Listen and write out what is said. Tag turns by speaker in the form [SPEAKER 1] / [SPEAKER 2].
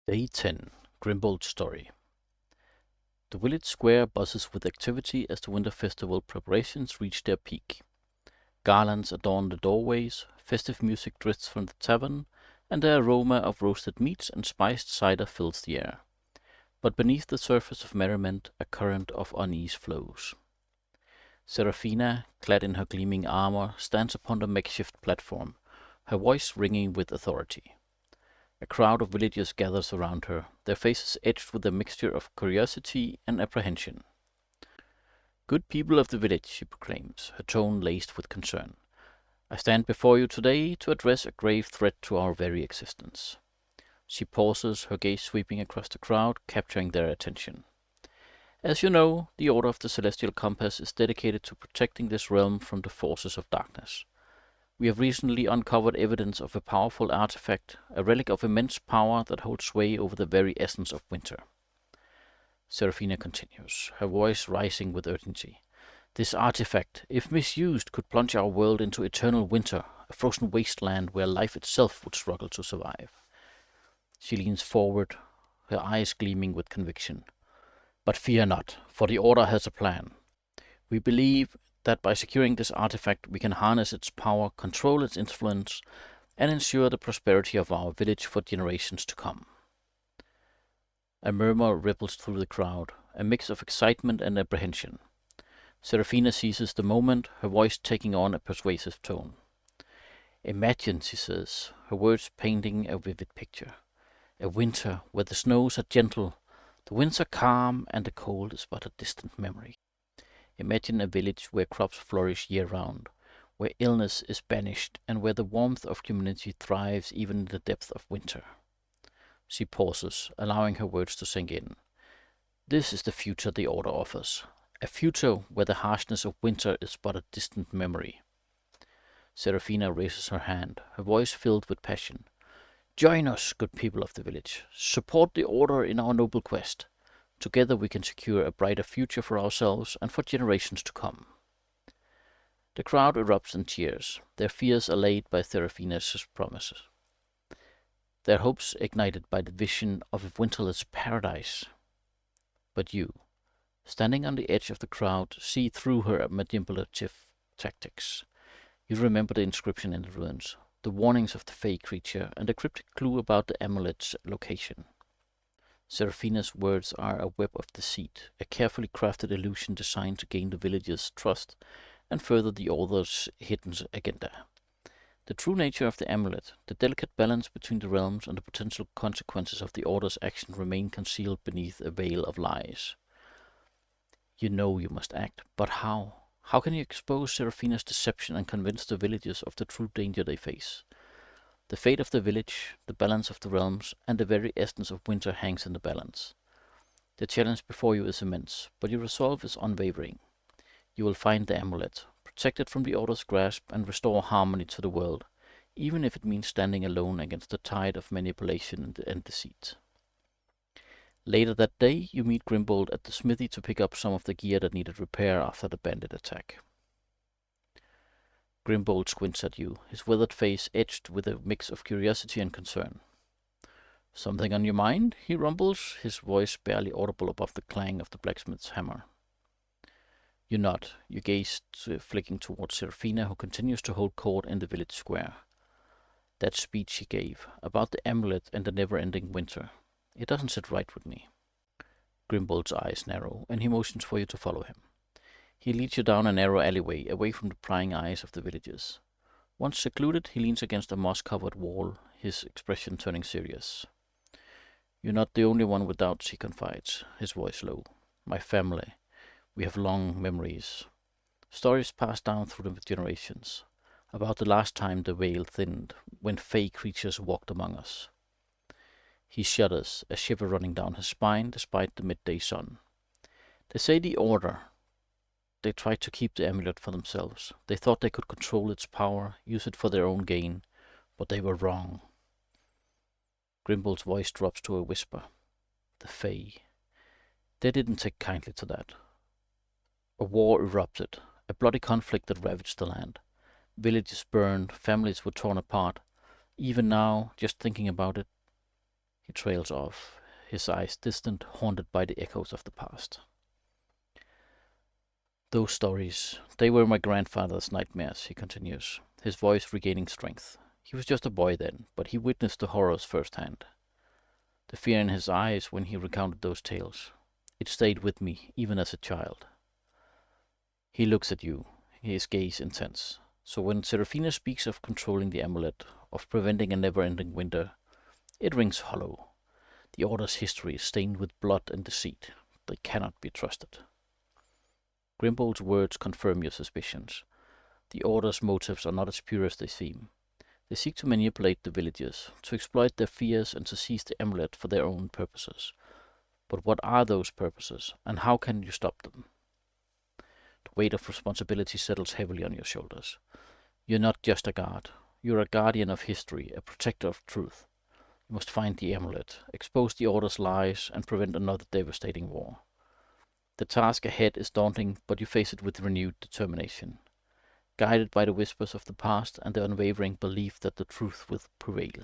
[SPEAKER 1] Day 10. Grimbold's story. The village square buzzes with activity as the winter festival preparations reach their peak. Garlands adorn the doorways, festive music drifts from the tavern, and the aroma of roasted meats and spiced cider fills the air. But beneath the surface of merriment, a current of unease flows. Serafina, clad in her gleaming armor, stands upon the makeshift platform, her voice ringing with authority. A crowd of villagers gathers around her, their faces edged with a mixture of curiosity and apprehension. "Good people of the village," she proclaims, her tone laced with concern, "I stand before you today to address a grave threat to our very existence." She pauses, her gaze sweeping across the crowd, capturing their attention. "As you know, the Order of the Celestial Compass is dedicated to protecting this realm from the forces of darkness. We have recently uncovered evidence of a powerful artifact, a relic of immense power that holds sway over the very essence of winter." Serafina continues, her voice rising with urgency. "This artifact, if misused, could plunge our world into eternal winter, a frozen wasteland where life itself would struggle to survive." She leans forward, her eyes gleaming with conviction. "But fear not, for the Order has a plan. We believe that by securing this artifact we can harness its power, control its influence, and ensure the prosperity of our village for generations to come." A murmur ripples through the crowd, a mix of excitement and apprehension. Serafina seizes the moment, her voice taking on a persuasive tone. "Imagine," she says, her words painting a vivid picture, "a winter where the snows are gentle, the winds are calm, and the cold is but a distant memory. Imagine a village where crops flourish year-round, where illness is banished, and where the warmth of community thrives even in the depth of winter." She pauses, allowing her words to sink in. "This is the future the Order offers, a future where the harshness of winter is but a distant memory." Serafina raises her hand, her voice filled with passion. "Join us, good people of the village. Support the Order in our noble quest. Together we can secure a brighter future for ourselves and for generations to come." The crowd erupts in cheers, their fears allayed by Serafina's promises, their hopes ignited by the vision of a winterless paradise. But you, standing on the edge of the crowd, see through her manipulative tactics. You remember the inscription in the ruins, the warnings of the fey creature, and the cryptic clue about the amulet's location. Serafina's words are a web of deceit, a carefully crafted illusion designed to gain the villagers' trust and further the Order's hidden agenda. The true nature of the amulet, the delicate balance between the realms, and the potential consequences of the Order's action remain concealed beneath a veil of lies. You know you must act, but how? How can you expose Serafina's deception and convince the villagers of the true danger they face? The fate of the village, the balance of the realms, and the very essence of winter hangs in the balance. The challenge before you is immense, but your resolve is unwavering. You will find the amulet, protect it from the Order's grasp, and restore harmony to the world, even if it means standing alone against the tide of manipulation and deceit. Later that day, you meet Grimbold at the smithy to pick up some of the gear that needed repair after the bandit attack. Grimbold squints at you, his withered face edged with a mix of curiosity and concern. "Something on your mind?" he rumbles, his voice barely audible above the clang of the blacksmith's hammer. You nod, your gaze flicking towards Serafina, who continues to hold court in the village square. That speech she gave, about the amulet and the never-ending winter, it doesn't sit right with me. Grimbold's eyes narrow, and he motions for you to follow him. He leads you down a narrow alleyway, away from the prying eyes of the villagers. Once secluded, he leans against a moss-covered wall, his expression turning serious. "You're not the only one with doubts," he confides, his voice low. "My family, we have long memories. Stories passed down through the generations, about the last time the veil thinned, when fey creatures walked among us." He shudders, a shiver running down his spine despite the midday sun. "They say the Order. They tried to keep the amulet for themselves. They thought they could control its power, use it for their own gain, but they were wrong." Grimbold's voice drops to a whisper. "The Fae. They didn't take kindly to that. A war erupted, a bloody conflict that ravaged the land. Villages burned, families were torn apart. Even now, just thinking about it, He trails off, his eyes distant, haunted by the echoes of the past. Those stories, they were my grandfather's nightmares, he continues, his voice regaining strength. He was just a boy then, but he witnessed the horrors firsthand. The fear in his eyes when he recounted those tales. It stayed with me, even as a child. He looks at you, his gaze intense. So when Seraphina speaks of controlling the amulet, of preventing a never-ending winter, it rings hollow. The Order's history is stained with blood and deceit. They cannot be trusted. Grimbold's words confirm your suspicions. The Order's motives are not as pure as they seem. They seek to manipulate the villagers, to exploit their fears and to seize the amulet for their own purposes. But what are those purposes, and how can you stop them? The weight of responsibility settles heavily on your shoulders. You're not just a guard. You're a guardian of history, a protector of truth. You must find the amulet, expose the Order's lies, and prevent another devastating war. The task ahead is daunting, but you face it with renewed determination, guided by the whispers of the past and the unwavering belief that the truth will prevail.